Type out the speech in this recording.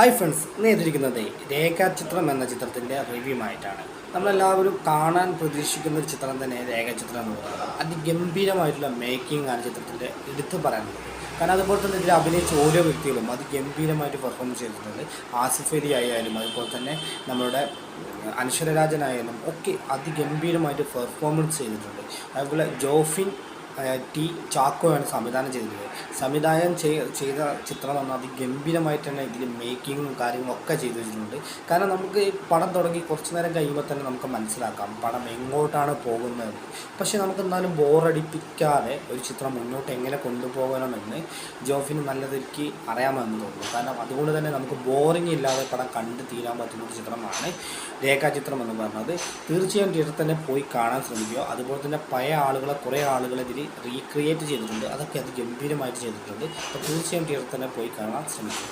Hi friends, ഇന്ന് എതിരിക്കുന്നത് രേഖാചിത്രം എന്ന ചിത്രത്തിൻ്റെ റിവ്യൂമായിട്ടാണ്. നമ്മളെല്ലാവരും കാണാൻ പ്രതീക്ഷിക്കുന്ന ഒരു ചിത്രം തന്നെ രേഖാചിത്രം എന്ന് പറയുന്നത്. അതിഗംഭീരമായിട്ടുള്ള മേക്കിംഗ് ആണ് ചിത്രത്തിൻ്റെ എടുത്തു പറയാനുള്ളത്. കാരണം അതുപോലെ തന്നെ ഇതിൽ അഭിനയിച്ച ഓരോ വ്യക്തികളും അതിഗംഭീരമായിട്ട് പെർഫോം ചെയ്തിട്ടുണ്ട്. ആസിഫ് അലി ആയാലും അതുപോലെ തന്നെ നമ്മളുടെ അനശ്വരരാജനായാലും ഒക്കെ അതിഗംഭീരമായിട്ട് പെർഫോമൻസ് ചെയ്തിട്ടുണ്ട്. അതുപോലെ ജോഫിൻ ടി ചാക്കോയാണ് സംവിധാനം ചെയ്തിട്ടുള്ളത്. സംവിധാനം ചെയ്ത ചിത്രം പറഞ്ഞാൽ അതിഗംഭീരമായിട്ട് തന്നെ ഇതിൽ മേക്കിങ്ങും കാര്യങ്ങളും ഒക്കെ ചെയ്തു വെച്ചിട്ടുണ്ട്. കാരണം നമുക്ക് ഈ പടം തുടങ്ങി കുറച്ച് നേരം കഴിയുമ്പോൾ തന്നെ നമുക്ക് മനസ്സിലാക്കാം പടം എങ്ങോട്ടാണ് പോകുന്നത്. പക്ഷേ നമുക്ക് എന്നാലും ബോറടിപ്പിക്കാതെ ഒരു ചിത്രം മുന്നോട്ട് എങ്ങനെ കൊണ്ടുപോകണമെന്ന് ജോഫിന് നല്ലതിരിക്ക് അറിയാമെന്ന് തോന്നുന്നു. കാരണം അതുകൊണ്ട് തന്നെ നമുക്ക് ബോറിംഗ് ഇല്ലാതെ പടം കണ്ടു തീരാൻ പറ്റുന്ന ഒരു ചിത്രമാണ് രേഖാചിത്രം എന്ന് പറഞ്ഞത്. തീർച്ചയായും തിയേറ്ററിൽ തന്നെ പോയി കാണാൻ ശ്രമിക്കുക. അതുപോലെ തന്നെ പഴയ ആളുകളെ കുറേ ആളുകളെ ഇതിൽ റീക്രിയേറ്റ് ചെയ്തിട്ടുണ്ട്. അതൊക്കെ അത് ഗംഭീരമായിട്ട് ചെയ്തിട്ടുണ്ട്. അപ്പോൾ തീർച്ചയായും തിയേറ്ററിൽ തന്നെ പോയി കാണാൻ ശ്രമിക്കുക.